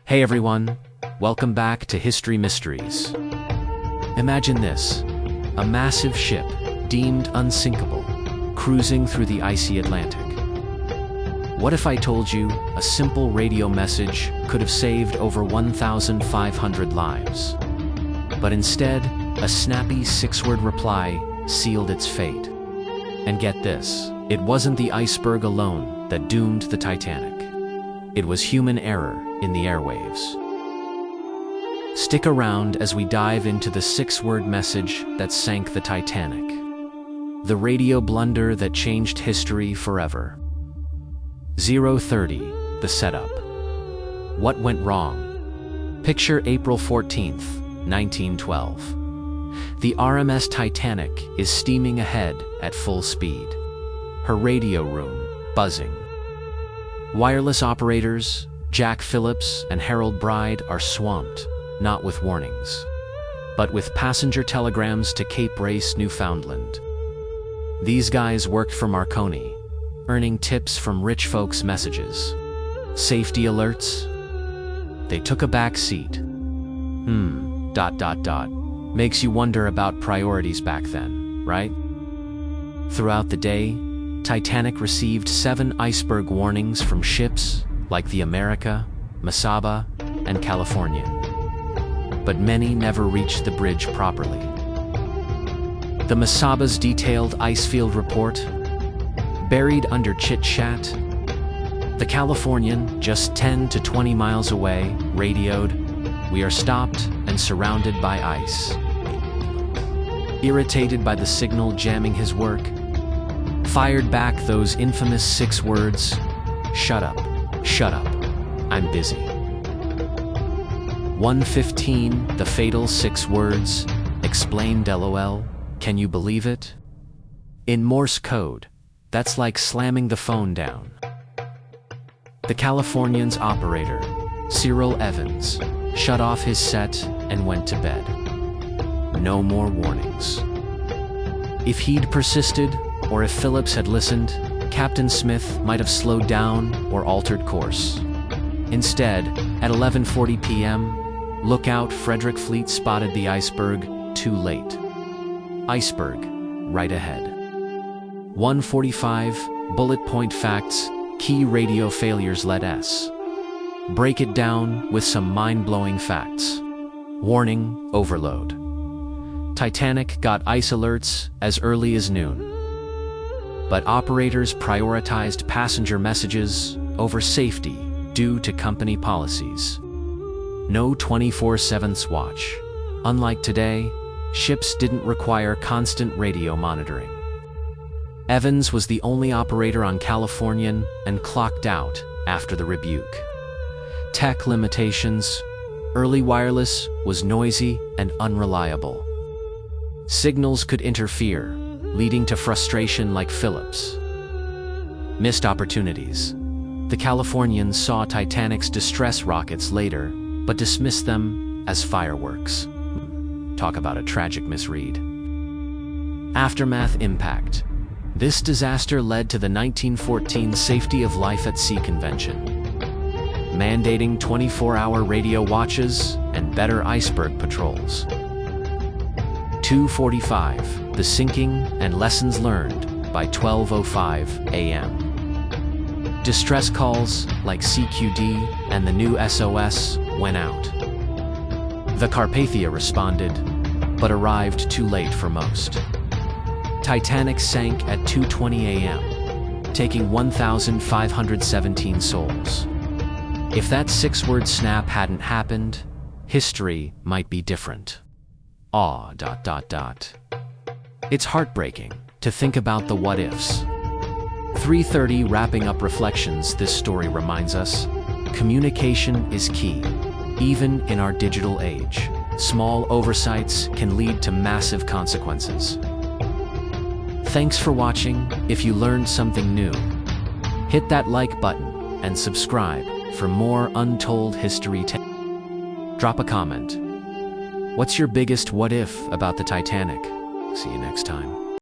Hey everyone, welcome back to History Mysteries. Imagine this, a massive ship, deemed unsinkable, cruising through the icy Atlantic. What if I told you a simple radio message could have saved over 1,500 lives? But instead, a snappy 6-word reply sealed its fate. And get this, it wasn't the iceberg alone that doomed the Titanic. It was human error in the airwaves. Stick around as we dive into the 6-word message that sank the Titanic. The radio blunder that changed history forever. 030, the setup. What went wrong? Picture April 14th, 1912. The RMS Titanic is steaming ahead at full speed. Her radio room buzzing. Wireless operators, Jack Phillips and Harold Bride, are swamped, not with warnings, but with passenger telegrams to Cape Race, Newfoundland. These guys worked for Marconi, earning tips from rich folks' messages. Safety alerts? They took a back seat. Makes you wonder about priorities back then, right? Throughout the day, Titanic received 7 iceberg warnings from ships like the America, Mesaba, and Californian. But many never reached the bridge properly. The Mesaba's detailed icefield report, buried under chit-chat. The Californian, just 10 to 20 miles away, radioed, "We are stopped and surrounded by ice." Irritated by the signal jamming his work, fired back those infamous 6 words, shut up, I'm busy." 1:15, the fatal 6 words, explained LOL, can you believe it? In Morse code, that's like slamming the phone down. The Californian's operator, Cyril Evans, shut off his set and went to bed. No more warnings. If he'd persisted, or if Phillips had listened, Captain Smith might have slowed down or altered course. Instead, at 11:40 p.m., lookout Frederick Fleet spotted the iceberg too late. Iceberg, right ahead. 1:45, bullet point facts, key radio failures. Let us break it down with some mind-blowing facts. Warning, overload. Titanic got ice alerts as early as noon. But operators prioritized passenger messages over safety due to company policies. No 24/7 watch. Unlike today, ships didn't require constant radio monitoring. Evans was the only operator on Californian and clocked out after the rebuke. Tech limitations. Early wireless was noisy and unreliable. Signals could interfere, leading to frustration like Phillips. Missed opportunities. The Californians saw Titanic's distress rockets later, but dismissed them as fireworks. Talk about a tragic misread. Aftermath impact. This disaster led to the 1914 Safety of Life at Sea Convention, mandating 24-hour radio watches and better iceberg patrols. 2:45, the sinking and lessons learned by 12:05 a.m. Distress calls like CQD and the new SOS went out. The Carpathia responded, but arrived too late for most. Titanic sank at 2:20 a.m., taking 1,517 souls. If that 6-word snap hadn't happened, history might be different. It's heartbreaking to think about the what-ifs. 3:30, wrapping up reflections. This story reminds us, communication is key, even in our digital age. Small oversights can lead to massive consequences. Thanks for watching. If you learned something new, hit that like button and subscribe for more untold history. Drop a comment. What's your biggest what if about the Titanic? See you next time.